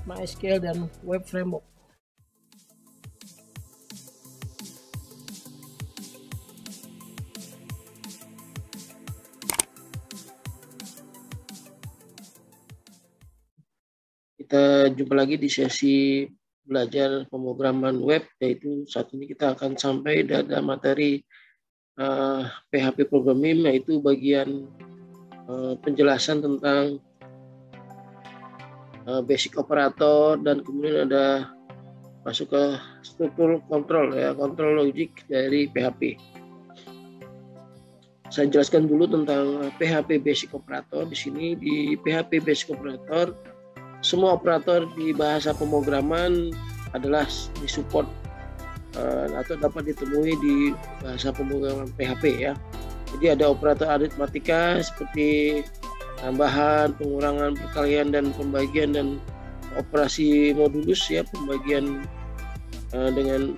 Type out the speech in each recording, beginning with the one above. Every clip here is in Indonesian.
MySQL dan Web Framework. Kita jumpa lagi di sesi belajar pemrograman web, yaitu saat ini kita akan sampai pada materi PHP Programming, yaitu bagian penjelasan tentang basic operator, dan kemudian ada masuk ke struktur kontrol ya, kontrol logik dari PHP. Saya jelaskan dulu tentang PHP basic operator. Di sini di PHP basic operator, semua operator di bahasa pemrograman adalah disupport atau dapat ditemui di bahasa pemrograman PHP ya. Jadi ada operator aritmatika seperti tambahan, pengurangan, perkalian, dan pembagian, dan operasi modulus ya, pembagian dengan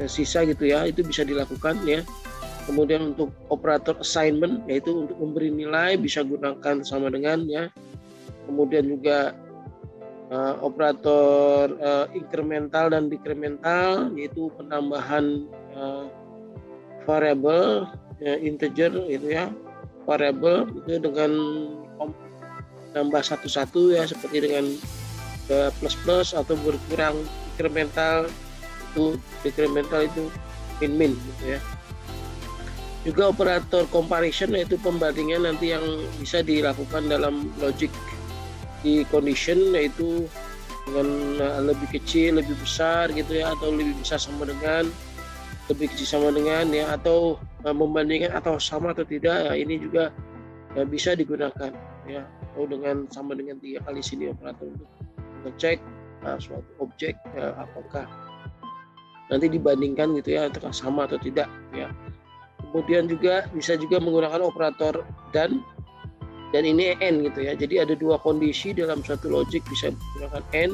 sisa gitu ya, itu bisa dilakukan ya. Kemudian untuk operator assignment, yaitu untuk memberi nilai, bisa gunakan sama dengan ya. Kemudian juga operator incremental dan decremental, yaitu penambahan variabel integer itu ya, variabel itu dengan nambah satu-satu ya, seperti dengan plus atau berkurang. Decremental itu min gitu ya. Juga operator comparison, yaitu pembandingan nanti yang bisa dilakukan dalam logic di condition, yaitu dengan lebih kecil, lebih besar gitu ya, atau lebih besar sama dengan, lebih kecil sama dengan ya, atau membandingkan atau sama atau tidak ya, ini juga bisa digunakan ya, atau dengan sama dengan 3 kali sini operator untuk ngecek suatu objek apakah nanti dibandingkan gitu ya, apakah sama atau tidak ya. Kemudian juga bisa juga menggunakan operator dan ini n gitu ya. Jadi ada 2 kondisi dalam satu logic, bisa menggunakan n,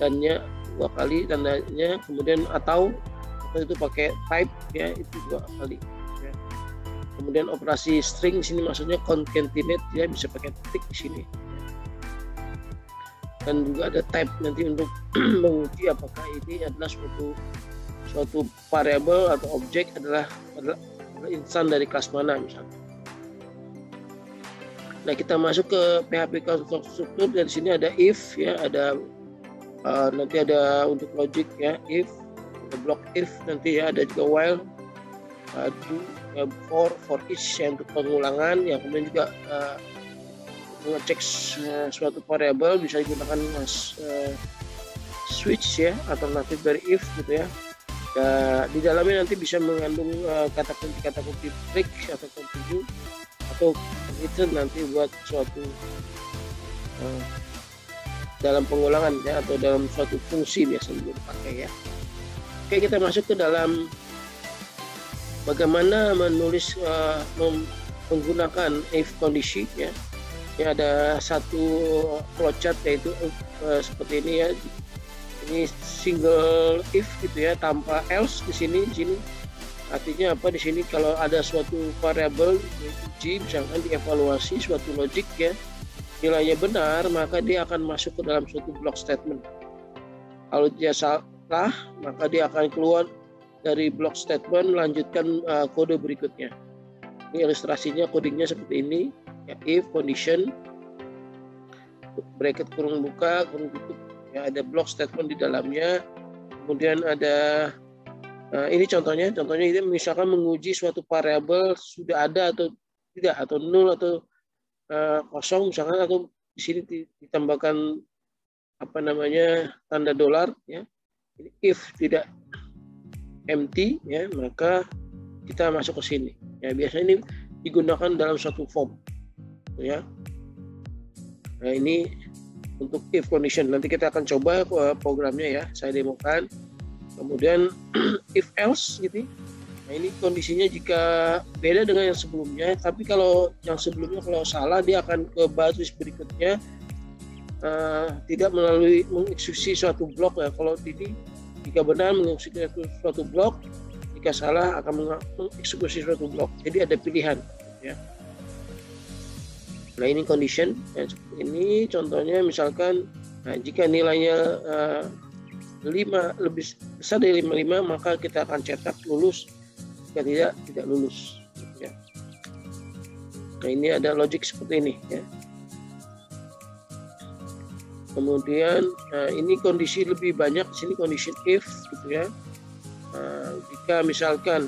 dannya 2 kali tandanya, kemudian atau itu pakai type ya, itu 2 kali ya. Kemudian operasi string di sini maksudnya concatenate ya, bisa pakai titik di sini. Dan juga ada type nanti untuk menguji apakah ini adalah suatu variabel atau objek adalah insan dari kelas mana misalnya. Nah, kita masuk ke PHP konstruktur. Dari sini ada if ya, ada nanti ada untuk logic ya, if, ada block if nanti ya, ada juga while, do ya, for each ya, untuk pengulangan ya. Kemudian juga mengecek suatu variabel bisa digunakan switch ya, alternatif dari if gitu ya. Di dalamnya nanti bisa mengandung kata kunci break atau continue atau itu nanti buat suatu dalam pengulangan ya, atau dalam suatu fungsi biasanya dipakai ya. Oke, kita masuk ke dalam bagaimana menulis menggunakan if kondisi ya. Ini ada satu flowchart, yaitu seperti ini ya. Ini single if gitu ya, tanpa else di sini. Artinya apa di sini? Kalau ada suatu variabel yaitu G misalkan dievaluasi suatu logic ya, nilainya benar, maka dia akan masuk ke dalam suatu block statement. Kalau dia salah, maka dia akan keluar dari block statement, melanjutkan kode berikutnya. Ini ilustrasinya, codingnya seperti ini ya, if condition bracket kurung buka kurung tutup ya, ada block statement di dalamnya. Kemudian ada ini contohnya ini misalkan menguji suatu variabel sudah ada atau tidak, atau nol atau kosong misalkan, atau di sini ditambahkan apa namanya tanda dolar ya. If tidak empty ya, maka kita masuk ke sini ya. Biasanya ini digunakan dalam suatu form ya. Nah, ini untuk if condition. Nanti kita akan coba programnya ya, saya demokan. Kemudian if else gitu. Nah, ini kondisinya jika beda dengan yang sebelumnya, tapi kalau yang sebelumnya kalau salah, dia akan ke baris berikutnya, tidak melalui mengeksekusi suatu blok ya. Kalau ini jika benar mengeksekusi suatu blok, jika salah akan mengeksekusi suatu blok. Jadi ada pilihan ya. Nah, ini condition ya, seperti ini contohnya. Misalkan Nah, jika nilainya 5 lebih besar dari 55, maka kita akan cetak lulus. Jika tidak lulus. Ya. Nah, ini ada logik seperti ini. Ya. Kemudian ini kondisi lebih banyak, di sini condition if, gitu ya. Jika misalkan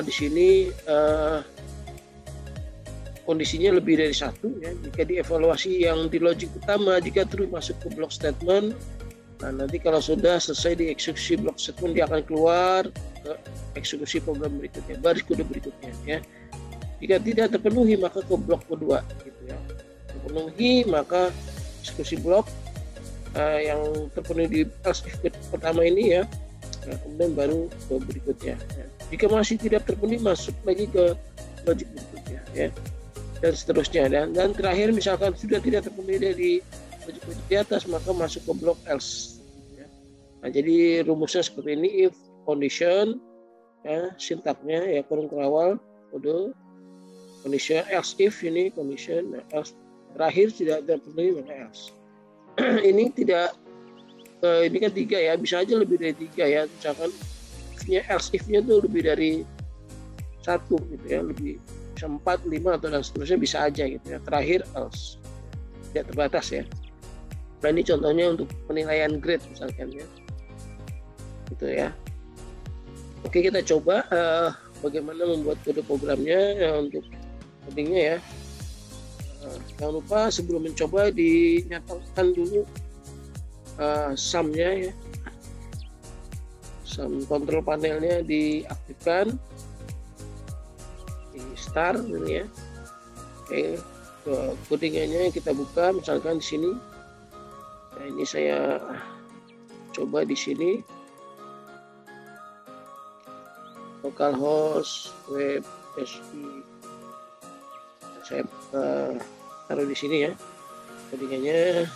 di sini kondisinya lebih dari 1, ya, jika dievaluasi yang di logik utama, jika true masuk ke block statement, nah nanti kalau sudah selesai dieksekusi block statement, dia akan keluar ke eksekusi program berikutnya, baris kode berikutnya, ya. Jika tidak terpenuhi maka ke blok kedua, gitu ya. Terpenuhi maka eksekusi blok yang terpenuhi di else if pertama ini, ya. Nah, kemudian baru ke berikutnya, ya. Jika masih tidak terpenuhi, masuk lagi ke logik berikutnya, ya, dan seterusnya. Dan terakhir misalkan sudah tidak terpenuhi dari logik di atas, maka masuk ke blok else, ya. Nah, jadi rumusnya seperti ini: if condition, ya, sintaknya ya kurung kerawal kode condition, else if ini condition, nah, else terakhir tidak terpenuhi maka else. Ini tidak ini kan 3, ya, bisa aja lebih dari 3, ya, misalkan else if-nya tuh lebih dari 1, gitu ya, lebih 4, 5 atau dan seterusnya, bisa aja gitu ya. Terakhir else, tidak terbatas, ya. Nah, ini contohnya untuk penilaian grade misalkan, ya, gitu ya. Oke, kita coba bagaimana membuat kode programnya untuk codingnya, ya. Jangan lupa sebelum mencoba dinyatakan dulu sum-nya, ya. Sum kontrol panelnya diaktifkan, di start ini, ya. Oke, codingannya kita buka misalkan di sini. Nah, ini saya coba di sini, localhost web SI, saya taruh di sini, ya. Codingannya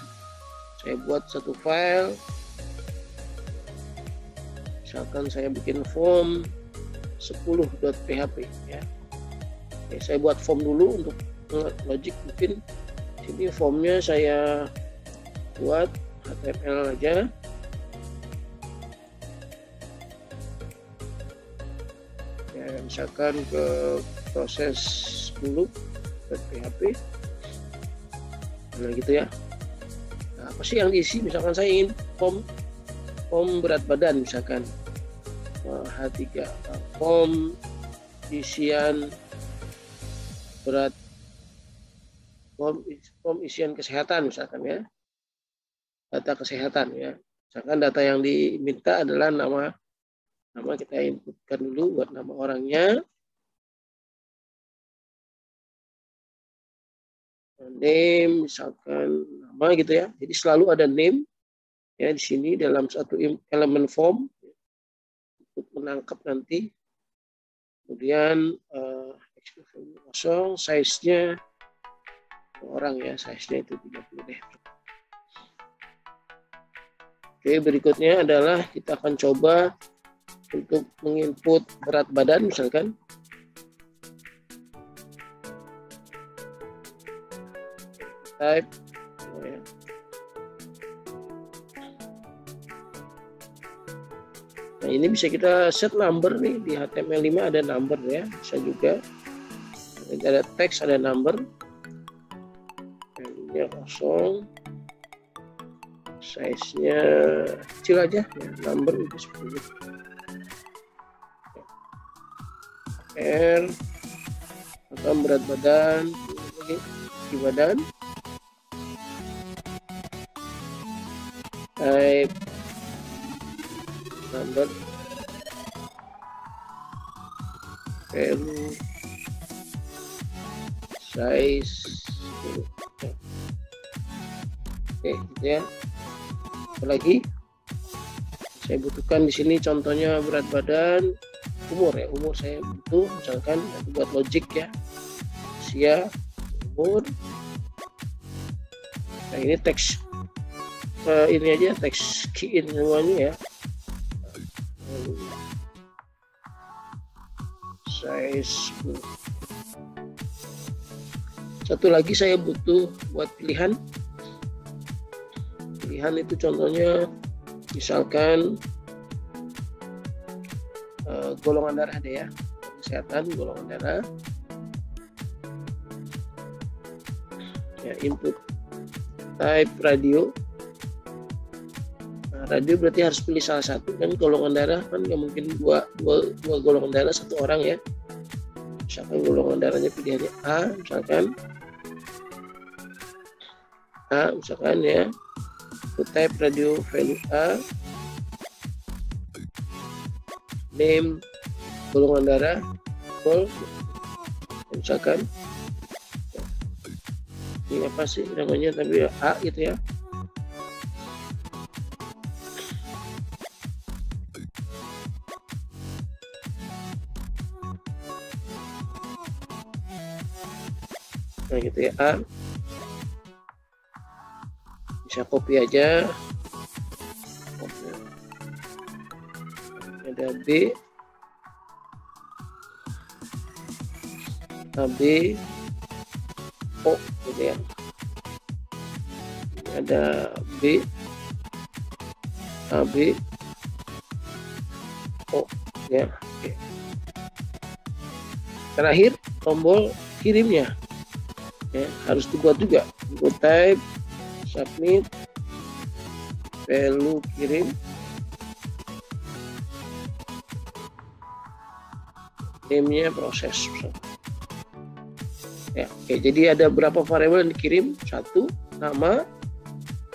saya buat satu file, misalkan saya bikin form 10.php, ya. Oke, saya buat form dulu untuk logik. Mungkin sini formnya saya buat HTML aja, ya, misalkan ke proses dulu .php, nah gitu, ya. Nah, apa sih yang diisi? Misalkan saya ingin form berat badan, misalkan H3, form isian berat, form isian kesehatan misalkan, ya, data kesehatan, ya. Misalkan data yang diminta adalah nama kita inputkan dulu buat nama orangnya, name misalkan nama, gitu ya. Jadi selalu ada name, ya, di sini dalam satu elemen form untuk menangkap nanti. Kemudian kosong, size-nya orang, ya, size-nya itu 30 deh. Oke, berikutnya adalah kita akan coba untuk menginput berat badan misalkan. Type, ya. Nah, ini bisa kita set number nih, di HTML5 ada number, ya, bisa juga. Ada teks, ada number. Ini kosong, size-nya kecil aja, ya, number itu seperti itu. R atau berat badan, di badan, type number, value, size, oke, gitu, ya. Apalagi saya butuhkan di sini contohnya berat badan, umur, ya, umur saya butuh misalkan buat logik, ya, usia, umur. Nah, ini teks ini aja, teks key in semuanya, ya. Size Satu lagi saya butuh buat pilihan. Pilihan itu contohnya misalkan golongan darah deh ya, kesehatan golongan darah. Ya, input type radio. Nah, radio berarti harus pilih salah satu kan, golongan darah kan nggak mungkin dua golongan darah satu orang ya. Misalkan golongan darahnya pilihannya A, misalkan ya, input type radio value A, name golongan darah gold, misalkan ini apa sih namanya, tapi A gitu ya. Nah gitu ya, A. Bisa copy aja. Ada B, AB, O gitu ya. Ini ada B, AB, O ya. Oke. Terakhir tombol kirimnya ya, harus dibuat juga. Input type, submit, value kirim, name-nya proses. Ya, oke, jadi ada berapa variabel yang dikirim? Satu, nama,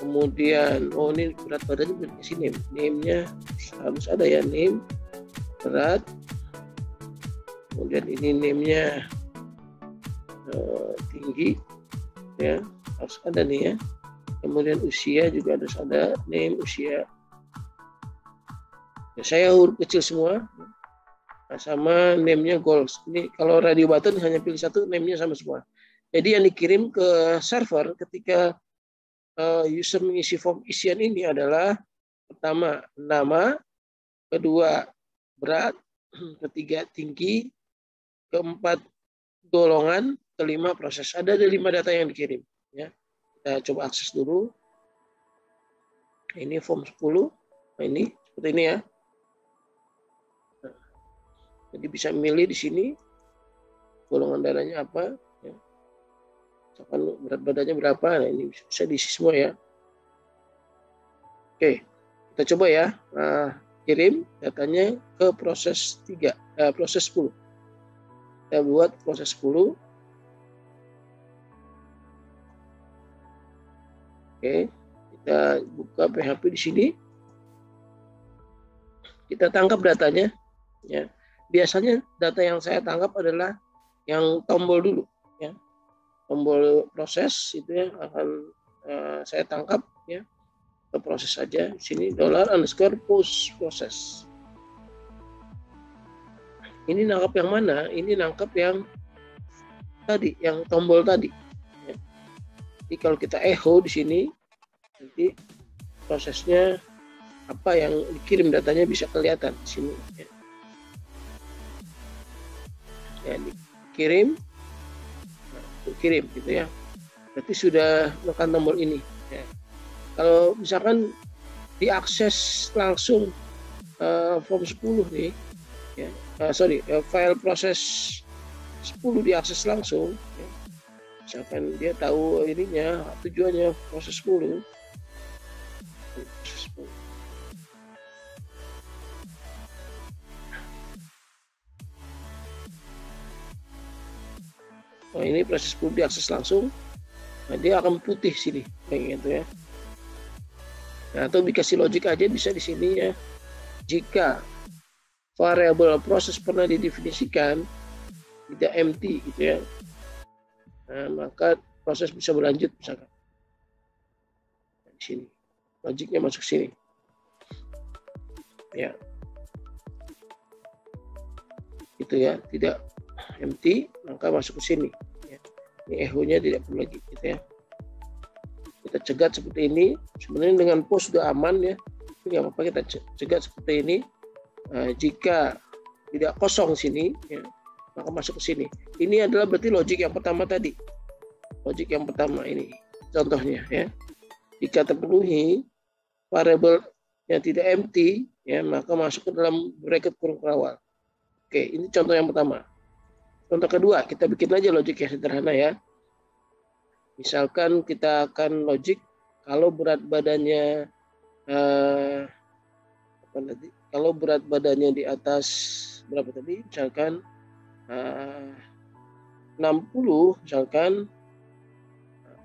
kemudian ini berat badannya berisi name. Name-nya harus ada ya, name, berat, kemudian ini name-nya tinggi ya, harus ada nih ya. Kemudian usia juga harus ada, name, usia ya, saya huruf kecil semua. Nah, sama name-nya goals. Ini kalau radio button hanya pilih satu, name-nya sama semua. Jadi yang dikirim ke server ketika user mengisi form isian ini adalah pertama nama, kedua berat, ketiga tinggi, keempat golongan, kelima proses. Ada 5 data yang dikirim ya. Kita coba akses dulu. Ini form 10. Nah, ini seperti ini ya. Jadi bisa memilih di sini golongan darahnya apa ya. Misalkan berat badannya berapa. Nah, ini bisa diisi semua ya. Oke, kita coba ya. Nah, kirim datanya ke proses 3, proses 10. Kita buat proses 10. Oke, kita buka PHP di sini. Kita tangkap datanya. Ya, biasanya data yang saya tangkap adalah yang tombol dulu. Ya, tombol proses itu ya akan saya tangkap ya, ke proses saja. Di sini $_post proses. Ini nangkap yang mana? Ini nangkap yang tadi, yang tombol tadi. Jadi kalau kita echo di sini, nanti prosesnya apa yang dikirim datanya bisa kelihatan di sini. Ya, dikirim, kirim gitu ya. Berarti sudah menekan tombol ini. Ya. Kalau misalkan diakses langsung form 10 nih, ya, file proses 10 diakses langsung. Ya. Misalkan dia tahu ininya, tujuannya proses 10. Nah, ini proses 10 diakses langsung. Nah, dia akan putih sini kayak gitu ya. Nah, atau dikasih logic aja bisa di sini ya. Jika variabel proses pernah didefinisikan tidak empty gitu ya. Nah, maka proses bisa berlanjut misalkan. Nah, di sini. Logiknya masuk sini. Ya. Itu ya, tidak empty, maka masuk ke sini. Ya. Ini echo-nya tidak perlu lagi gitu ya. Kita cegat seperti ini. Sebenarnya dengan post sudah aman ya. Tapi nggak apa-apa kita cegat seperti ini. Nah, jika tidak kosong sini, ya, maka masuk ke sini. Ini adalah berarti logik yang pertama tadi. logik yang pertama ini contohnya ya. Jika terpenuhi variabel yang tidak empty ya, maka masuk ke dalam bracket kurung awal. Oke, ini contoh yang pertama. Contoh kedua, kita bikin aja logik yang sederhana ya. Misalkan kita akan logik kalau berat badannya kalau berat badannya di atas berapa tadi? Misalkan 60, misalkan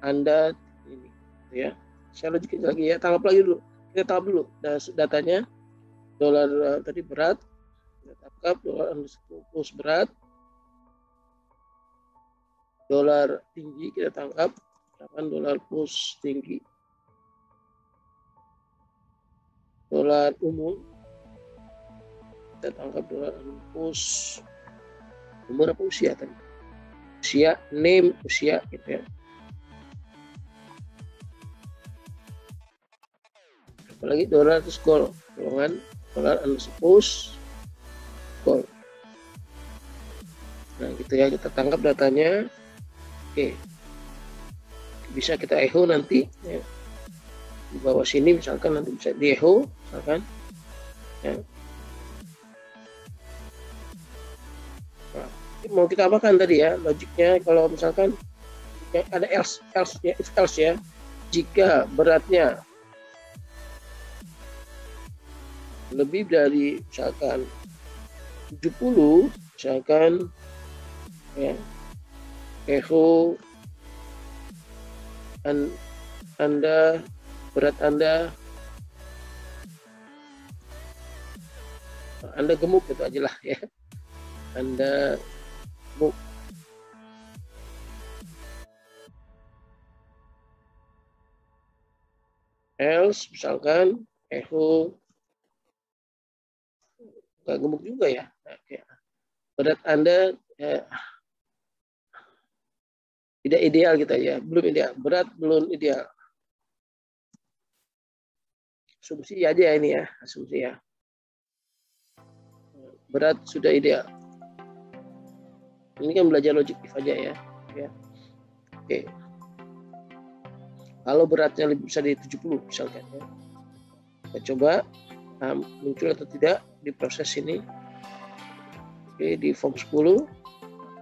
Anda ini ya. Saya logikin lagi ya, tangkap lagi dulu. Kita tangkap dulu datanya. Dolar tadi berat, kita tangkap dolar underscore berat. Dolar tinggi kita tangkap, dolar plus tinggi. Dolar umum kita tangkap dolar plus umur apa usia tadi? Usia, name usia gitu ya. Apalagi dolar terus gold, golongan dolar underscore gold. Nah gitu ya, kita tangkap datanya. Oke, bisa kita echo nanti ya. Di bawah sini misalkan nanti bisa di echo misalkan ya. Nah, mau kita apakan tadi ya logiknya, kalau misalkan ya, ada else ya, if else ya, jika beratnya lebih dari misalkan 70 misalkan ya, echo Anda berat Anda gemuk, itu aja lah ya, Anda gemuk. Else misalkan echo nggak gemuk juga ya, berat Anda tidak ideal gitu ya, belum ideal, berat belum ideal. Asumsi aja ini ya, asumsi ya. Berat sudah ideal. Ini kan belajar logik aja ya. Oke. Kalau beratnya lebih bisa di 70 misalkan ya. Kita coba muncul atau tidak di proses ini. Oke, di form 10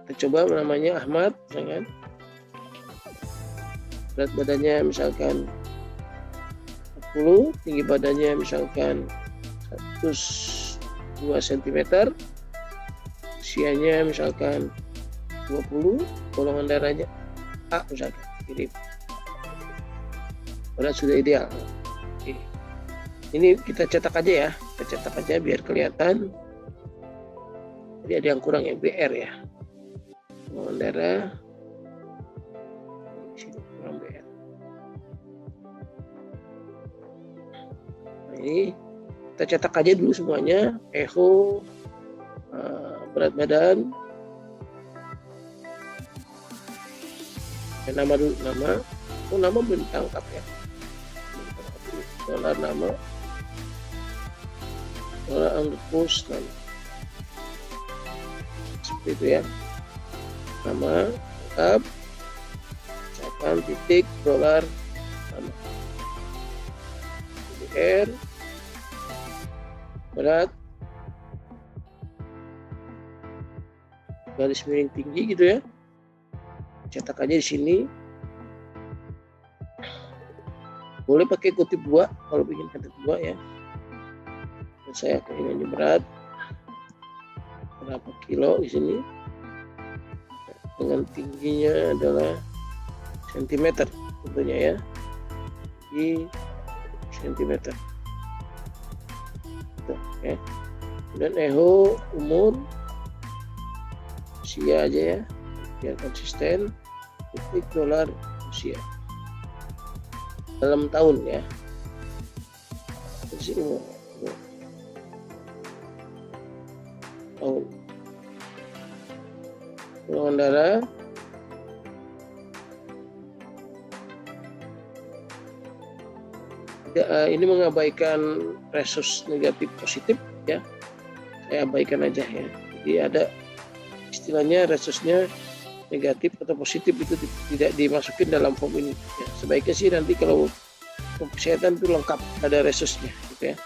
kita coba namanya Ahmad misalkan. Berat badannya misalkan 40, tinggi badannya misalkan 102 cm, usianya misalkan 20, golongan darahnya A misalkan. Jadi berat sudah ideal. Oke. Ini kita cetak aja ya, kita cetak aja biar kelihatan. Jadi ada yang kurang ya, BR ya, golongan darah. Ini kita cetak aja dulu semuanya, echo, berat badan, dan nama dulu, nama belum ditangkap ya, dolar nama, dolar underpost nama, seperti itu ya, nama lengkap, misalkan titik dolar nama, BR, berat, garis miring tinggi gitu ya, cetak aja di sini. Boleh pakai kutip 2 kalau bikin kutip 2 ya. Dan saya ini berat berapa kilo di sini, dengan tingginya adalah sentimeter tentunya ya, di sentimeter. Ya. Dan echo umur, usia aja ya biar konsisten, titik dolar usia dalam tahun ya, di sini tahun, golongan darah ini mengabaikan resus negatif positif ya, saya abaikan aja ya. Jadi ada istilahnya resusnya negatif atau positif itu tidak dimasukin dalam form ini. Ya, sebaiknya sih nanti kalau kesehatan itu lengkap ada resusnya, gitu ya.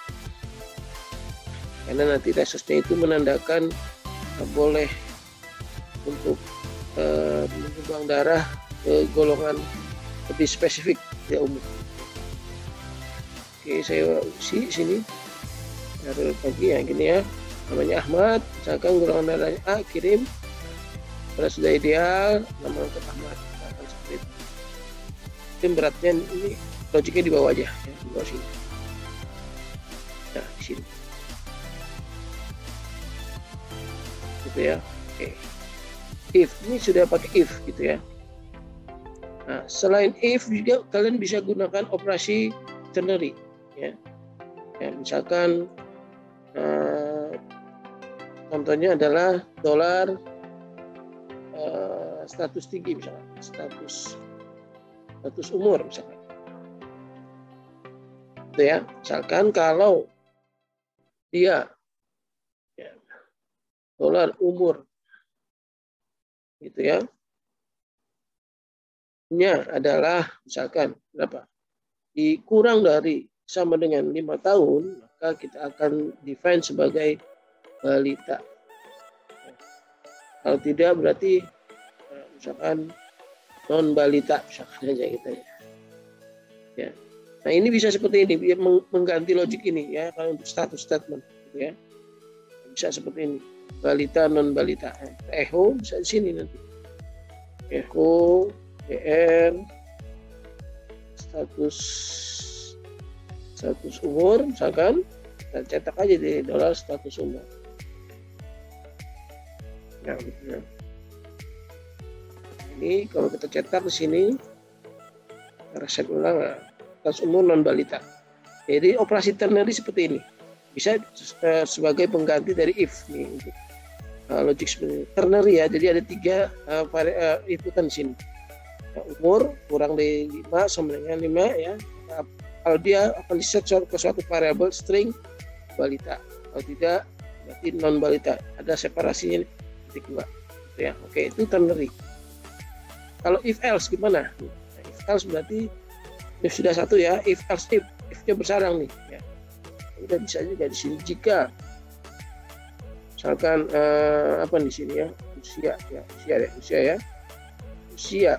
Karena nanti resusnya itu menandakan boleh untuk menyumbang darah ke golongan lebih spesifik ya umum. Oke, saya isi sini taruh lagi ya gini ya, namanya Ahmad, misalkan golongan darahnya A, kirim. Kalau sudah ideal, nama lengkap Ahmad, akan seperti itu. Mungkin beratnya ini logiknya di bawah aja, ya, di bawah sini. Nah, di sini. Gitu ya. Oke. If ini sudah pakai if gitu ya. Nah, selain if juga kalian bisa gunakan operasi ternary, ya. Ya, misalkan contohnya adalah dolar status tinggi, misalkan status umur misalkan. Itu ya, misalkan kalau dia ya, dolar umur gitu ya, nya adalah misalkan berapa? Dikurang dari sama dengan 5 tahun, maka kita akan define sebagai balita. Kalau tidak berarti misalkan non balita misalkan aja gitu ya. Ya. Nah, ini bisa seperti ini, mengganti logik ini ya kalau untuk status statement gitu ya. Bisa seperti ini. Balita non balita. Echo bisa di sini nanti. Echo BR status umur misalkan kita cetak aja di dolar status umur. Ya, gitu ya. Ini kalau kita cetak di sini reset ulang status umur non balita. Jadi operasi ternary seperti ini. Bisa sebagai pengganti dari if nih untuk logik seperti ini. Ternary ya. Jadi ada 3 inputan di sini. Umur kurang dari 5 sama dengan 5 ya. Kalau dia akan diset ke suatu variabel string balita. Kalau tidak berarti non balita. Ada separasinya titik 2. Gitu ya. Oke, itu ternary. Kalau if else gimana? Nah, if else berarti if sudah satu ya, if else if-nya bersarang nih ya. Udah bisa juga di sini jika misalkan apa di sini ya? Usia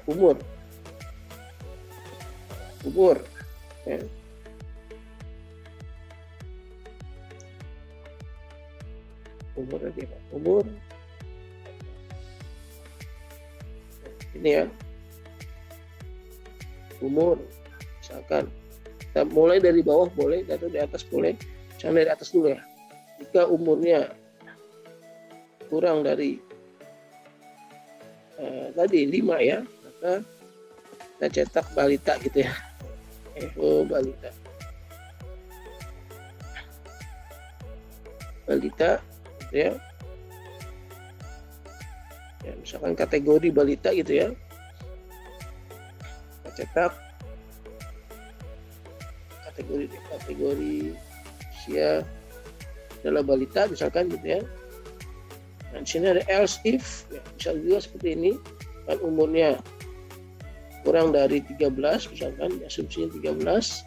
umur ya. Umur tadi apa? Umur ini ya, umur misalkan kita mulai dari bawah boleh atau di atas boleh, misalnya dari atas dulu ya. Jika umurnya kurang dari tadi 5 ya, maka kita cetak balita gitu ya. Balita gitu ya. Ya, misalkan kategori balita gitu ya, kita cetak kategori usia adalah balita misalkan gitu ya. Nah, di sini ada else if ya, bisa juga seperti ini kan, umurnya kurang dari 13 misalkan, asumsinya 13,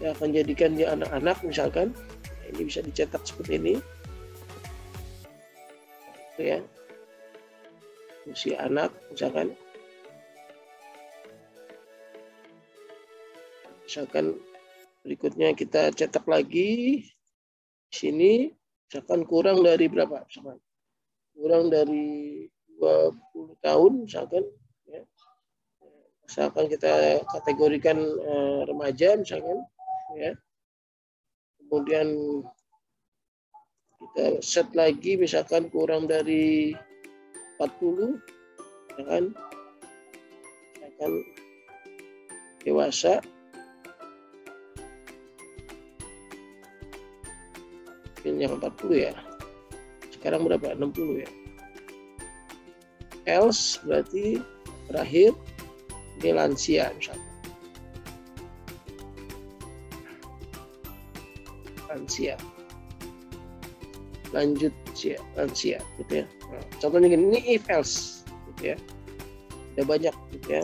kita akan jadikan dia anak-anak misalkan. Nah, ini bisa dicetak seperti ini gitu ya. Usia anak misalkan berikutnya kita cetak lagi di sini misalkan kurang dari berapa, kurang dari 20 tahun misalkan ya. Misalkan kita kategorikan remaja misalkan ya. Kemudian kita set lagi misalkan kurang dari 40 ya kan, misalkan dewasa yang 40 ya, sekarang berapa, 60 ya. Else berarti terakhir ini lansia misalkan, lanjut lansia gitu ya. Nah, contohnya gini, ini if else gitu ya. Ada banyak gitu ya.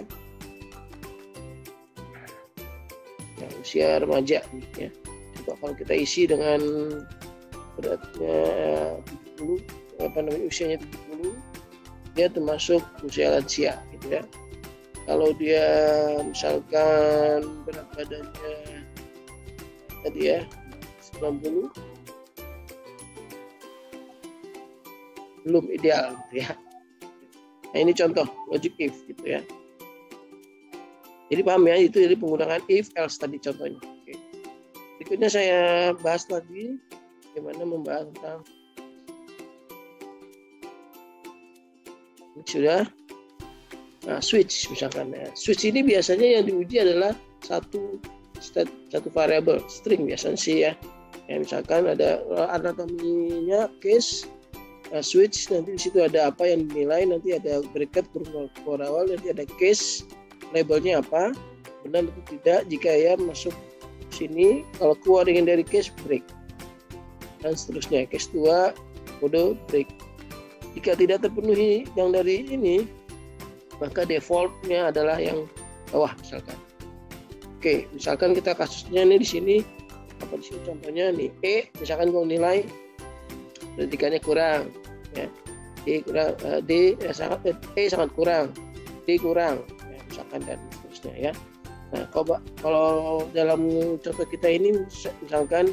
Yang usia remaja ya. Coba kalau kita isi dengan beratnya 70, usianya 70, dia termasuk usia lansia gitu ya. Kalau dia misalkan berat badannya tadi ya 90, belum ideal gitu ya. Nah ini contoh logic if gitu ya. Jadi paham ya, itu jadi penggunaan if else tadi contohnya. Oke. Berikutnya saya bahas lagi bagaimana membahas tentang sudah. Nah, switch misalkan ya. Switch ini biasanya yang diuji adalah satu variabel string biasanya sih ya. Ya misalkan ada anatominya case switch, nanti di situ ada apa yang dinilai, nanti ada bracket kurung awal, nanti ada case labelnya apa, benar atau tidak. Jika ya masuk sini, kalau keluar dengan dari case break dan seterusnya. Case 2 kode break. Jika tidak terpenuhi yang dari ini, maka defaultnya adalah yang bawah misalkan. Oke, misalkan kita kasusnya nih di sini, apa di sini contohnya nih misalkan kalau nilai ketikanya kurang, ya, sangat kurang, D kurang, ya, misalkan dan seterusnya ya. Nah, kalau dalam contoh kita ini misalkan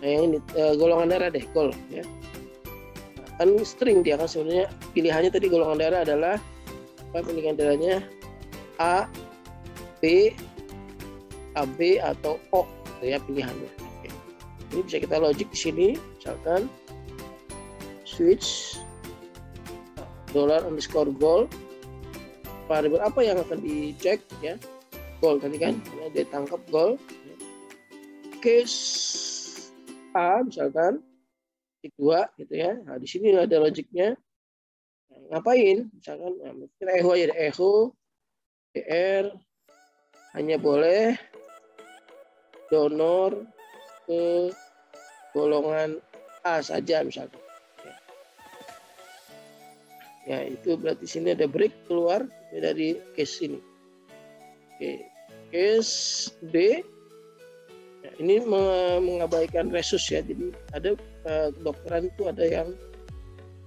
yang ini golongan darah deh, gol ya. Nah, kan string dia kan sebenarnya pilihannya tadi golongan darah adalah pilihan darahnya A, B, AB atau O ya pilihannya. Oke. Ini bisa kita logic di sini, misalkan switch $_goal, variabel apa yang akan dicek ya, goal tadi kan, karena dia tangkap goal. Case A misalkan titik 2 gitu ya. Nah di sini ada logiknya. Ngapain? Misalkan kita echo aja, echo DR hanya boleh donor ke golongan A saja misalkan. Ya itu berarti sini ada break keluar dari case ini. Oke, case B. Nah, ini mengabaikan resus ya. Jadi ada kedokteran itu ada yang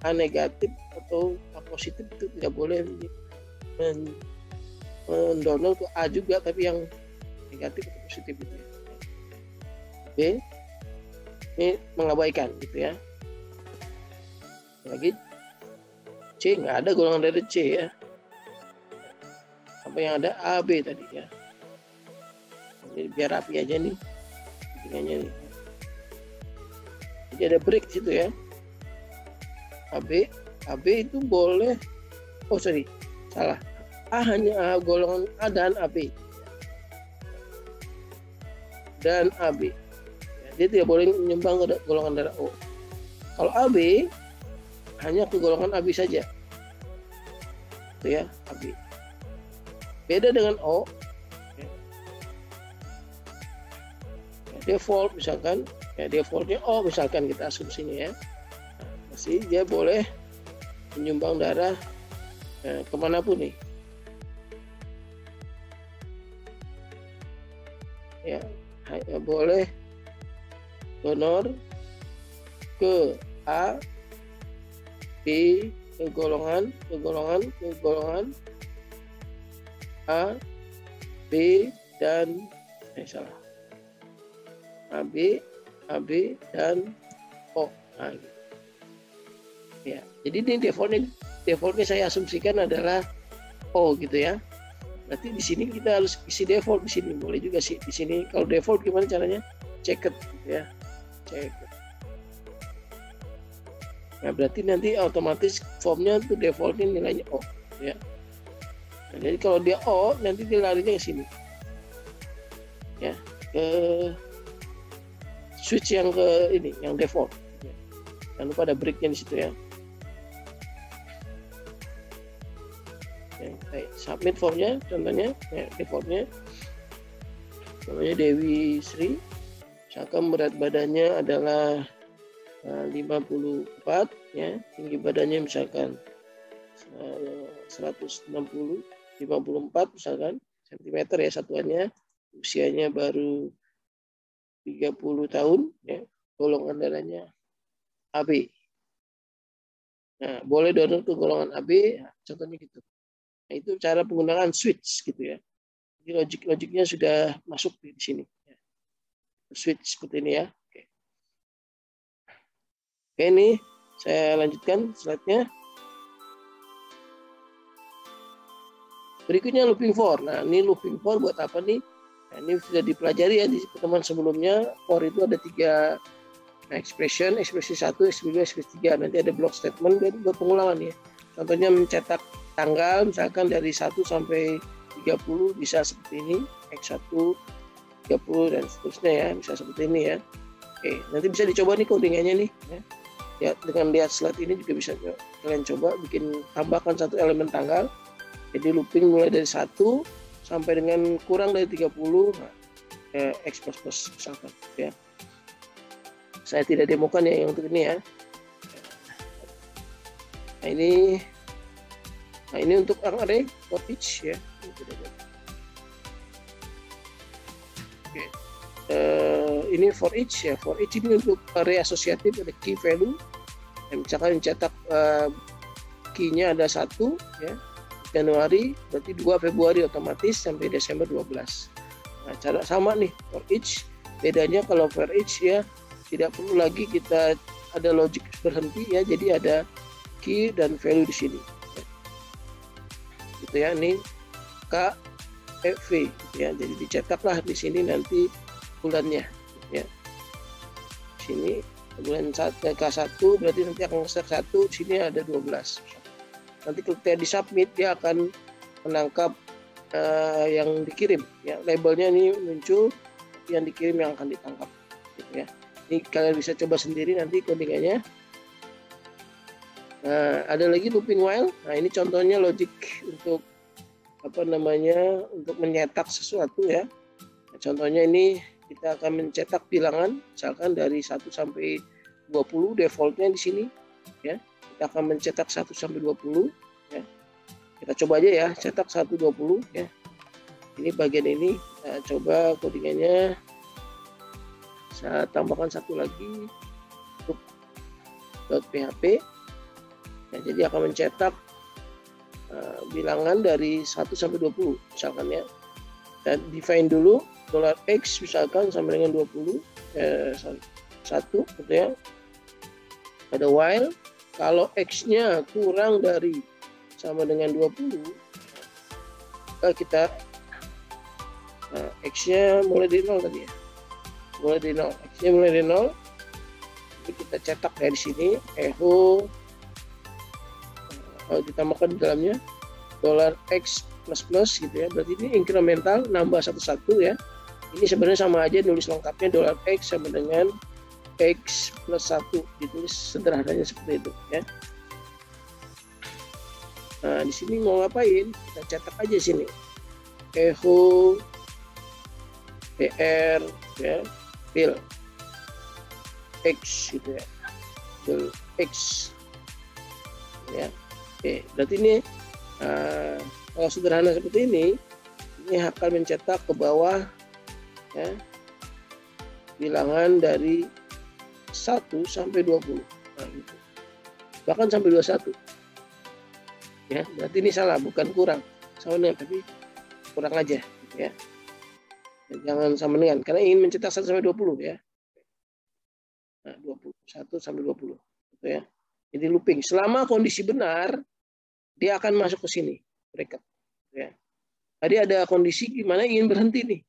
A negatif atau A positif itu tidak boleh mendonor ke A juga, tapi yang negatif atau positif itu ya. B ini mengabaikan gitu ya. Lagi C nggak ada golongan dari C ya. Apa yang ada A B tadi ya. Jadi biar rapi aja nih tinggalnya nih. Jadi ada break di situ ya. AB itu boleh, salah. A hanya golongan A dan AB dan AB. Ya, dia tidak boleh menyumbang ke golongan darah O. Kalau AB hanya ke golongan AB saja, itu ya AB. Beda dengan O. Ya. Default misalkan, ya defaultnya O misalkan kita asumsinya ya. Masih dia boleh menyumbang darah kemanapun nih ya, boleh donor ke A, B, ke golongan A, B dan AB dan O. Nah, gitu. Ya, jadi ini defaultnya saya asumsikan adalah O gitu ya. Berarti di sini kita harus isi default di sini. Boleh juga sih di sini. Kalau default gimana caranya? Checked gitu ya. Checked. Nah, berarti nanti otomatis formnya tuh defaultnya nilainya O ya. Nah, jadi kalau dia O nanti dia larinya ke sini. Ya, ke switch yang ke ini, yang default. Ya. Jangan lupa ada breaknya di situ ya. Submit formnya, contohnya ya, defaultnya namanya Dewi Sri, misalkan berat badannya adalah 54 ya, tinggi badannya misalkan 160 54 misalkan sentimeter ya satuannya, usianya baru 30 tahun ya, golongan darahnya AB. Nah, boleh donor ke golongan AB, nah, contohnya gitu. Nah, itu cara penggunaan switch gitu ya. Jadi logiknya sudah masuk di sini. Switch seperti ini ya. Oke. Oke, ini saya lanjutkan slide-nya. Berikutnya looping for. Nah, ini looping for buat apa nih? Nah, ini sudah dipelajari ya di pertemuan sebelumnya. For itu ada 3 expression, ekspresi 1, ekspresi 2, ekspresi 3. Nanti ada block statement dan buat pengulangan ya. Contohnya mencetak tanggal misalkan dari 1 sampai 30 bisa seperti ini, X1, 30 dan seterusnya ya, bisa seperti ini ya. Oke, nanti bisa dicoba nih codingannya nih ya. Ya, dengan lihat slide ini juga bisa kalian coba bikin tambahkan 1 elemen tanggal. Jadi looping mulai dari 1 sampai dengan kurang dari 30 X plus plus misalkan ya. Saya tidak demokan ya yang untuk ini ya. Nah ini untuk array for each ya. Oke. Ini for each ya. For each ini untuk array asosiatif ada key value. Dan misalkan cetak key-nya ada 1 ya. Januari berarti 2 Februari otomatis sampai Desember 12. Nah, cara sama nih for each. Bedanya kalau for each ya tidak perlu lagi kita ada logic berhenti ya, jadi ada key dan value di sini. Gitu ya, ini K V gitu ya. Jadi dicetaklah di sini nanti bulannya ya. Sini bulan K1 berarti nanti akan cetak 1, sini ada 12. Nanti ketika di submit dia akan menangkap yang dikirim ya, labelnya ini muncul, yang dikirim yang akan ditangkap gitu ya. Ini kalian bisa coba sendiri nanti codingannya. Nah, ada lagi looping while. Nah, ini contohnya logic untuk apa namanya, untuk mencetak sesuatu ya. Nah, contohnya ini kita akan mencetak bilangan misalkan dari 1 sampai 20 defaultnya di sini ya. Kita akan mencetak 1 sampai 20 ya. Kita coba aja ya, cetak 1 20 ya. Ini bagian ini kita coba codingannya. Saya tambahkan 1 lagi untuk .php. Nah, jadi akan mencetak bilangan dari 1 sampai 20 misalkan ya. Dan define dulu $x misalkan sama dengan 20 1 gitu ya. Ada while. Kalau X-nya kurang dari sama dengan 20, kita X-nya mulai dari 0 tadi ya. Mulai dari 0. X-nya mulai dari 0. Jadi kita cetak dari sini echo ditambahkan di dalamnya $x plus plus gitu ya. Berarti ini incremental nambah satu-satu ya. Ini sebenarnya sama aja nulis lengkapnya $x sama dengan X plus 1, ditulis sederhananya seperti itu ya. Nah, di sini mau ngapain? Kita cetak aja sini. Echo PR ya, fill X gitu ya. Fill X. Ya. Oke, berarti ini kalau sederhana seperti ini akan mencetak ke bawah ya, bilangan dari 1 sampai 20. Nah, gitu. Bahkan sampai 21. Ya, berarti ini salah, bukan kurang. Sama dengan, tapi kurang aja gitu ya. Dan jangan sama dengan, karena ingin mencetak 1 sampai 20 ya. Nah, 21 sampai 20 gitu ya. Jadi looping. Selama kondisi benar, dia akan masuk ke sini, bracket ya. Tadi ada kondisi gimana ingin berhenti nih.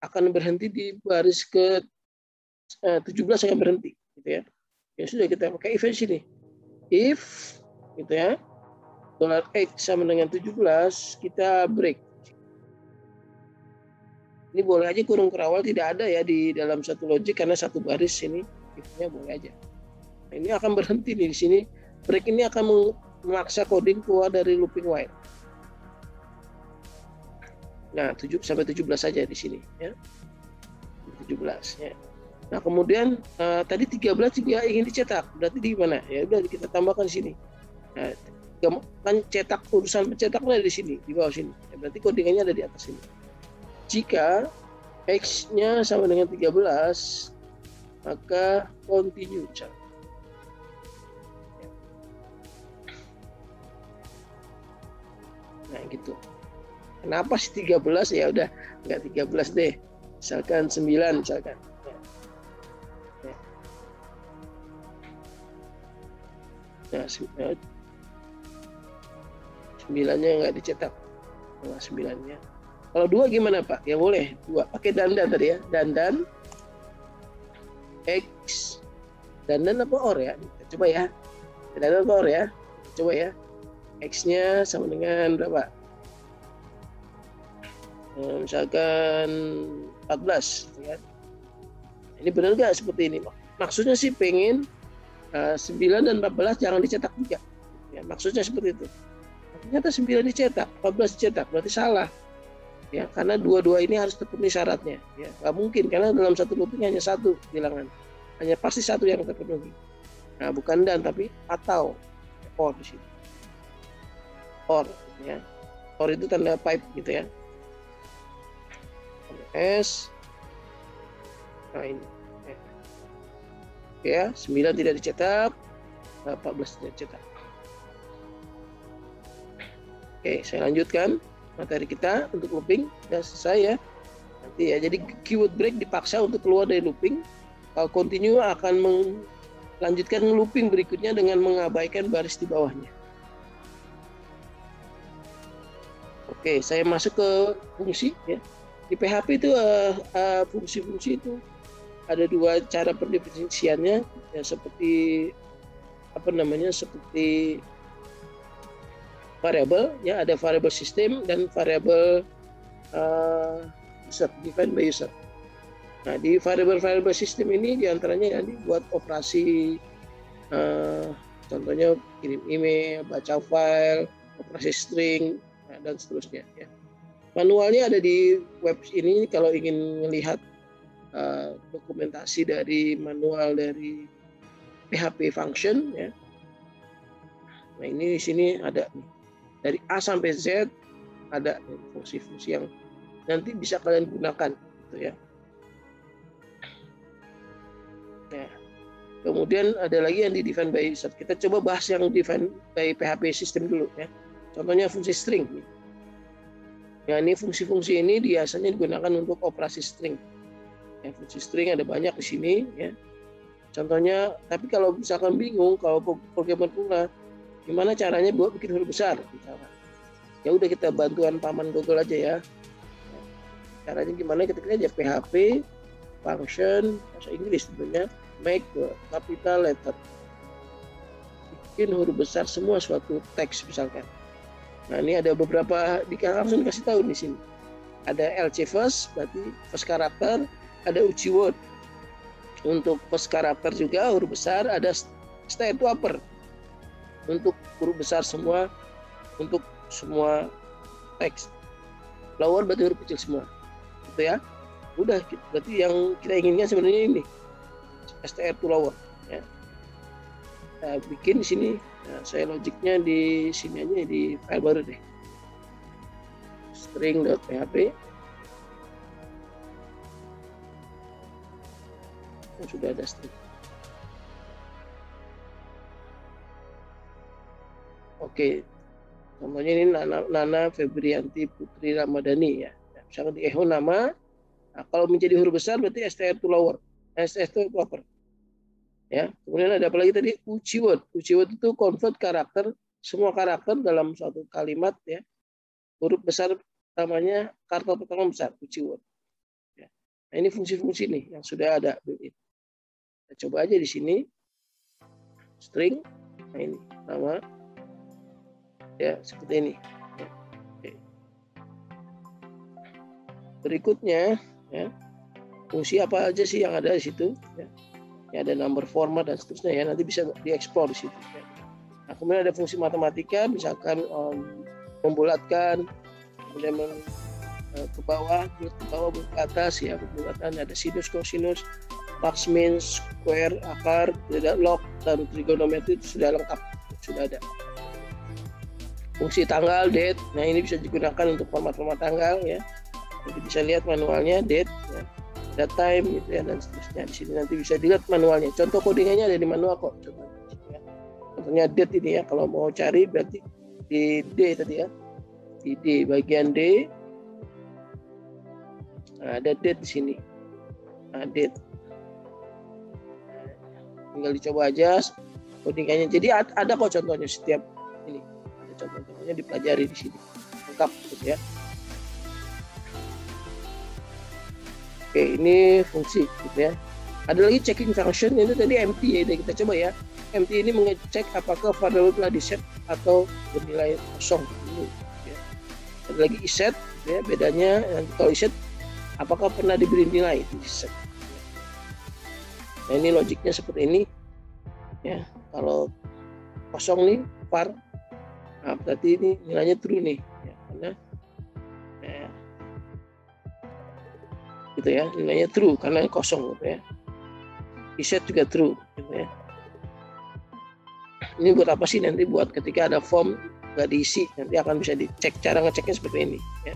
Akan berhenti di baris ke 17 akan berhenti gitu ya. Ya sudah, kita pakai if sini. If gitu ya. $x sama dengan 17, kita break. Ini boleh aja kurung kerawal, tidak ada ya di dalam satu logic karena satu baris ini if-nya boleh aja. Nah, ini akan berhenti nih di sini. Break ini akan memaksa coding keluar dari looping while. Nah, 7 sampai 17 saja di sini ya. 17 ya. Nah, kemudian tadi 13 juga ingin dicetak. Berarti di mana? Ya udah kita tambahkan di sini. Nah, kan cetak, urusan pencetaknya ada di sini, di bawah sini. Ya, berarti codingannya ada di atas sini. Jika X-nya sama dengan 13, maka continue. Nah gitu. Kenapa sih 13? Ya udah, nggak 13 deh. Misalkan 9 misalkan. Nah, 9-nya nggak dicetak. Nah, 9-nya. Kalau 2 gimana Pak? Ya boleh 2. Pakai dandan tadi ya. Dandan X. Dandan apa or ya? Kita coba ya. Dandan apa or ya? Coba ya. X-nya sama dengan berapa? Misalkan 14. Ya. Ini benar nggak seperti ini? Maksudnya sih pengen 9 dan 14 jangan dicetak juga. Ya, maksudnya seperti itu. Ternyata 9 dicetak, 14 dicetak, berarti salah. Ya, karena dua-dua ini harus terpenuhi syaratnya. Ya, nggak mungkin karena dalam satu looping hanya satu bilangan. Hanya pasti satu yang terpenuhi. Nah, bukan dan tapi atau or di sini. Or ya. Or itu tanda pipe gitu ya. S. Nah ini. Ya, 9 tidak dicetak, 14 tidak dicetak. Oke, saya lanjutkan materi kita untuk looping. Sudah selesai ya. Nanti ya, jadi keyword break dipaksa untuk keluar dari looping. Kalau continue akan melanjutkan looping berikutnya dengan mengabaikan baris di bawahnya. Oke, saya masuk ke fungsi ya. Di PHP itu fungsi-fungsi itu ada 2 cara pendefinisiannya ya, seperti seperti variable ya, ada variable system dan variable user, defined by user. Nah, di variable system ini diantaranya yang dibuat operasi contohnya kirim email, baca file, operasi string dan seterusnya ya. Manualnya ada di web ini kalau ingin melihat dokumentasi dari manual dari PHP function ya. Nah, ini di sini ada nih. Dari A sampai Z ada fungsi-fungsi yang nanti bisa kalian gunakan gitu ya. Nah, kemudian ada lagi yang di define by user. Kita coba bahas yang define by PHP system dulu ya. Contohnya fungsi string. Ya, ini fungsi-fungsi ini biasanya digunakan untuk operasi string. Ya, fungsi string ada banyak di sini ya. Contohnya, tapi kalau misalkan bingung kalau programmer pula gimana caranya buat bikin huruf besar misalkan. Ya udah kita bantuan paman Google aja ya. Caranya gimana? Kita ketik aja PHP function bahasa Inggris tentunya make capital letter. Bikin huruf besar semua suatu teks misalkan. Nah, ini ada beberapa langsung dikasih tahu di sini. Ada LC first, berarti first karakter, ada UCI word. Untuk first karakter juga huruf besar, ada stay to upper. Untuk huruf besar semua, untuk semua teks. Lower berarti huruf kecil semua. Gitu ya. Udah, berarti yang kita inginkan sebenarnya ini. STR to lower ya. Nah, bikin di sini. Nah, saya logiknya di sini aja di file baru deh. String.php. Sudah ada string. Oke. Contohnya ini Nana Febrianti Putri Ramadhani ya. Misalkan di echo nama. Nah, kalau menjadi huruf besar berarti STR to lower. STR to upper. Ya, kemudian ada apa lagi tadi? UCI word. UCI word itu convert karakter, semua karakter dalam suatu kalimat ya. Huruf besar pertamanya, karakter pertama besar, UCI word. Ya. Nah, ini fungsi-fungsi nih yang sudah ada. Kita coba aja di sini. String. Nah, ini nama. Ya, seperti ini. Ya. Oke. Berikutnya ya. Fungsi apa aja sih yang ada di situ? Ya. Ya, ada number format dan seterusnya ya, nanti bisa dieksplor di situ. Ya. Nah, kemudian ada fungsi matematika, misalkan membulatkan, kemudian ke bawah, ke atas ya, pembulatan ada sinus, kosinus, max, min, square, akar, tidak log dan trigonometri itu sudah lengkap, sudah ada. fungsi tanggal date. Nah ini bisa digunakan untuk format-format tanggal ya. Jadi bisa lihat manualnya date, ya. Ada time gitu ya, dan seterusnya. Di sini nanti bisa dilihat manualnya. Contoh codingannya ada di manual kok. Contohnya date ini ya. Kalau mau cari berarti di D tadi ya. Di D bagian D. Nah, ada date di sini. Nah, date. Tinggal dicoba aja codingannya. Jadi ada kok contohnya setiap ini. Ada contoh-contohnya dipelajari di sini. Lengkap gitu ya. Oke, ini fungsi gitu ya. Ada lagi checking function, itu tadi empty ya. Kita coba ya. Empty ini mengecek apakah variable telah di-set atau bernilai kosong. Ini, ya. Ada lagi iset, ya. Bedanya kalau iset apakah pernah diberi nilai di set. Nah ini logiknya seperti ini. Ya, kalau kosong nih var, nah, berarti ini nilainya true nih. Ya, karena ya, gitu ya, nilainya true karena kosong gitu ya. Iset juga true gitu ya. Ini buat apa sih? Nanti buat ketika ada form nggak diisi, nanti akan bisa dicek. Cara ngeceknya seperti ini ya.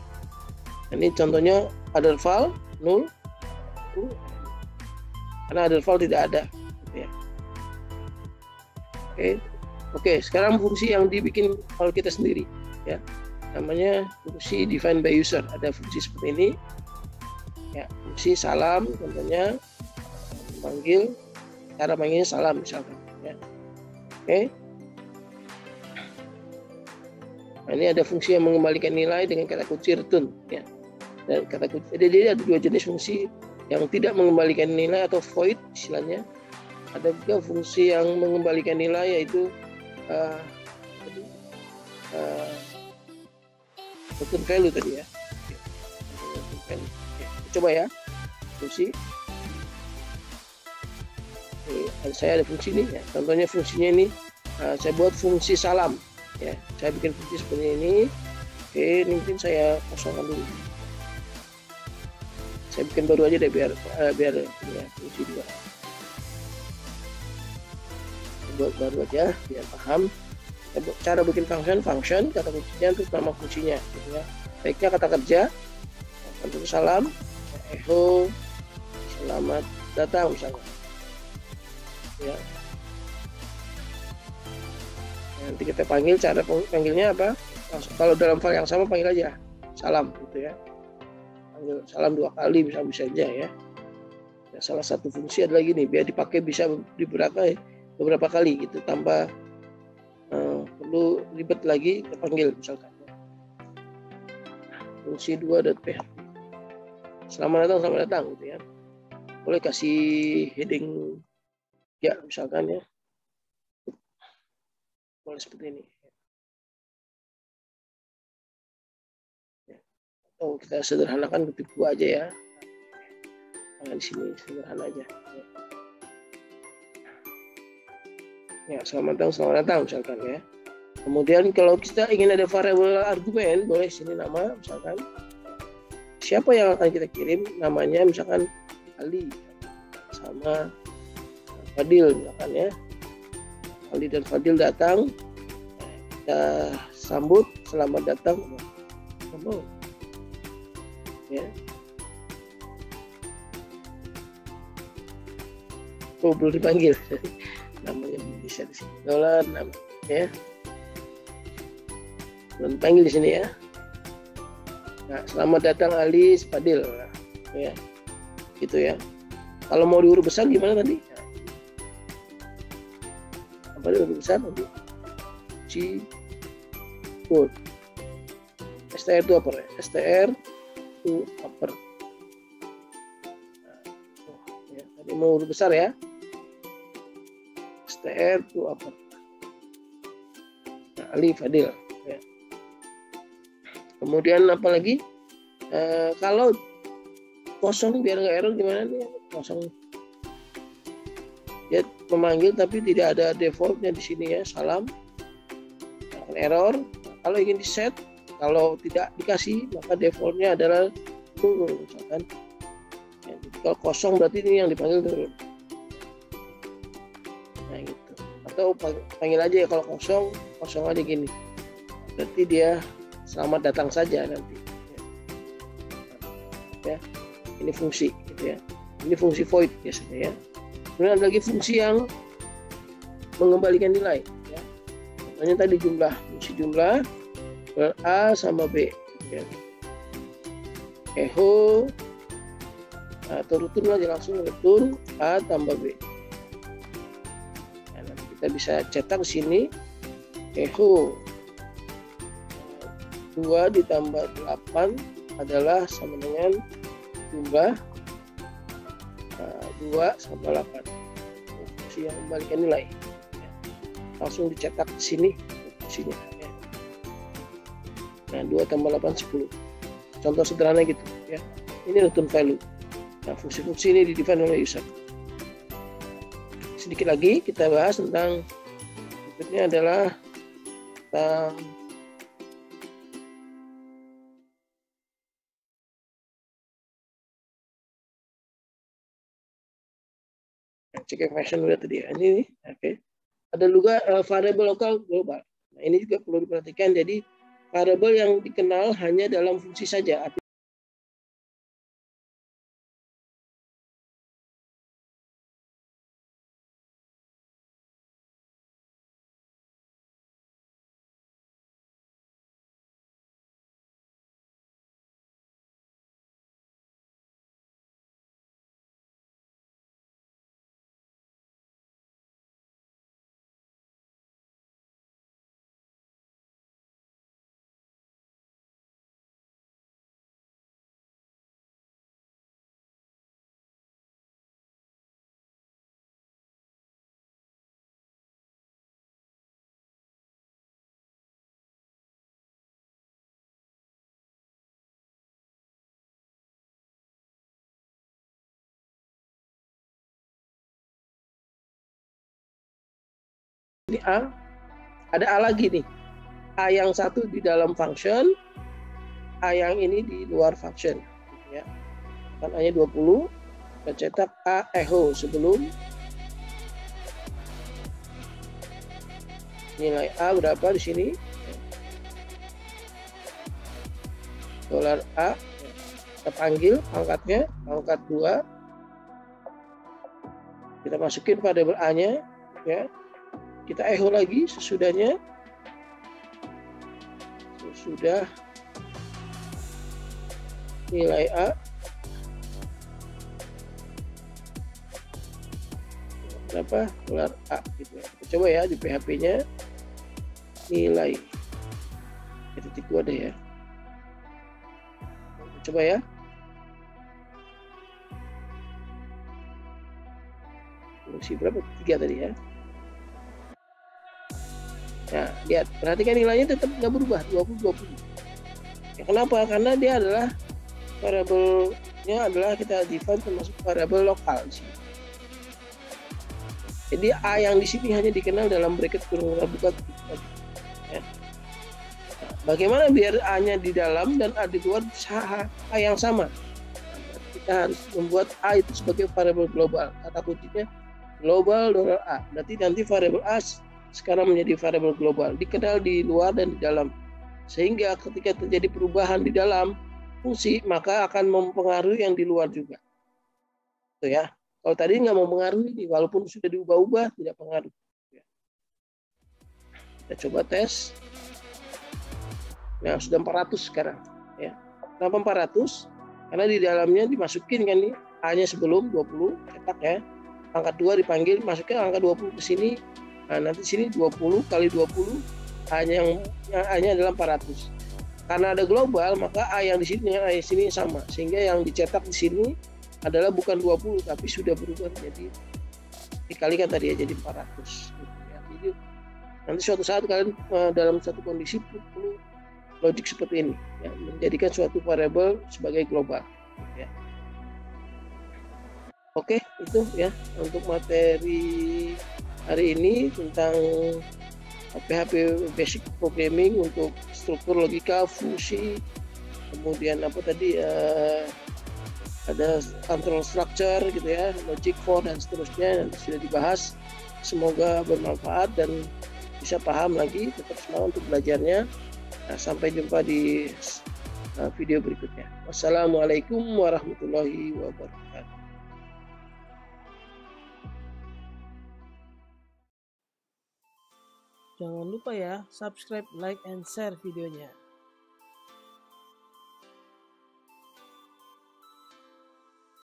Ini contohnya other file null, karena other file tidak ada gitu ya. Oke, sekarang fungsi yang dibikin oleh kita sendiri ya, namanya fungsi defined by user. Ada fungsi seperti ini ya, fungsi salam contohnya, panggil, cara manggilnya salam misalkan ya. Oke. Nah, ini ada fungsi yang mengembalikan nilai dengan kata kunci return ya. Dan kata kunci, jadi ada dua jenis fungsi yang tidak mengembalikan nilai atau void istilahnya. Ada juga fungsi yang mengembalikan nilai yaitu return value tadi ya. Coba ya fungsi. Saya ada fungsi ini ya. Contohnya fungsinya ini saya buat fungsi salam ya. Saya bikin fungsi seperti ini. Oke, ini mungkin saya kosongkan dulu. Saya bikin baru aja deh biar ya, fungsi 2. Buat baru aja biar paham. Cara bikin function kata kuncinya terus nama fungsinya gitu ya. Baiknya kata kerja, contoh salam, echo, selamat datang misalnya. Ya. Nanti kita panggil, cara panggilnya apa? Kalau dalam file yang sama panggil aja salam gitu ya. Panggil salam 2 kali bisa aja ya. Nah, salah satu fungsi ada lagi nih, biar dipakai bisa beberapa kali gitu, tanpa perlu ribet lagi kita panggil misalkan. Fungsi 2.php. Selamat datang gitu ya. Boleh kasih heading ya misalkan ya. Boleh seperti ini. Oh, kita sederhanakan ketik 2 aja ya. Nah, di sini sederhana aja. Ya, selamat datang misalkan ya. Kemudian kalau kita ingin ada variabel argumen, boleh sini nama misalkan. Siapa yang akan kita kirim? Namanya misalkan Ali sama Fadil misalkan ya. Ali dan Fadil datang. Kita sambut, selamat datang. Ya. Oh, belum dipanggil. Namanya bisa di sini. Dolar nama ya. Belum dipanggil di sini ya. Nah, selamat datang Ali Fadil ya. Gitu ya. Kalau mau di huruf besar gimana tadi? Apa di huruf besar nanti? C word. STR itu apa ya? STR itu upper. Nah, ya, tadi mau huruf besar ya. STR itu upper. Nah, Ali Fadil ya. Kemudian apa lagi? Kalau kosong biar nggak error gimana nih? Kosong. Dia memanggil tapi tidak ada defaultnya di sini ya. Salam. Akan error. Kalau ingin di set, kalau tidak dikasih maka defaultnya adalah turun misalkan. Ya, jadi kalau kosong berarti ini yang dipanggil turun. Nah gitu. Atau panggil aja ya, kalau kosong aja gini. berarti dia selamat datang saja nanti. Ya, ini fungsi, gitu ya. Ini fungsi void biasanya ya. Kemudian ada lagi fungsi yang mengembalikan nilai. Ya. Contohnya tadi fungsi jumlah A sama B. Ya. Echo atau return aja, langsung return A tambah B. Nah, nanti kita bisa cetak di sini echo 2 ditambah 8 adalah sama dengan jumlah 2 sama 8. Fungsi yang membalikan nilai. Ya. Langsung dicetak di sini fungsinya. Ya. Nah, 2 tambah 8 10. Contoh sederhana gitu ya. Ini return value. Nah, fungsi-fungsi ini di-define oleh user. Sedikit lagi kita bahas tentang berikutnya adalah tentang check function udah tadi ya. Ini oke. Ada juga variable lokal global. Nah, ini juga perlu diperhatikan. Jadi variable yang dikenal hanya dalam fungsi saja. Ini A, ada A lagi nih. A yang satu di dalam function, A yang ini di luar function. Ya. Kan A-nya 20, kita cetak A echo sebelum nilai A berapa di sini? $A, kita panggil angkatnya, angkat 2. Kita masukin variabel A-nya, ya. Kita echo lagi sesudahnya. Sesudah nilai A berapa? $A gitu ya. Kita coba ya di PHP-nya nilai. Titik 2 deh ya. Kita coba ya. Fungsi berapa? 3 tadi ya. Nah, lihat, perhatikan nilainya tetap nggak berubah, 20-20. Ya, kenapa? Karena dia adalah variabelnya adalah kita define termasuk variabel lokal di sini. Jadi A yang di sini hanya dikenal dalam bracket kurung buka. Ya. Nah, bagaimana biar A-nya di dalam dan A di luar A yang sama? Nah, kita harus membuat A itu sebagai variabel global. Kata kuncinya global $A. Berarti nanti variabel A sekarang menjadi variabel global, dikenal di luar dan di dalam. Sehingga ketika terjadi perubahan di dalam fungsi, maka akan mempengaruhi yang di luar juga. Itu ya. Kalau tadi nggak mempengaruhi, walaupun sudah diubah-ubah, tidak pengaruh. Kita coba tes. Nah, sudah 400 sekarang. Ya. Kenapa 400? Karena di dalamnya dimasukin kan nih, A-nya sebelum 20, cetak ya. Angka 2 dipanggil, masukkan angka 20 ke sini. Nah, nanti sini 20 kali 20 A-nya adalah 400. Karena ada global, maka A yang di sini dengan A yang di sini sama. Sehingga yang dicetak di sini adalah bukan 20 tapi sudah berubah menjadi dikalikan tadi ya jadi 400. Jadi nanti suatu saat kalian dalam satu kondisi perlu logik seperti ini ya, menjadikan suatu variabel sebagai global ya. Oke, itu ya untuk materi hari ini tentang PHP Basic Programming untuk struktur logika, fungsi, kemudian apa tadi ada control structure gitu ya, logic for dan seterusnya nanti sudah dibahas. Semoga bermanfaat dan bisa paham lagi. Tetap semangat untuk belajarnya. Nah, sampai jumpa di video berikutnya. Wassalamualaikum warahmatullahi wabarakatuh. Jangan lupa ya, subscribe, like, and share videonya.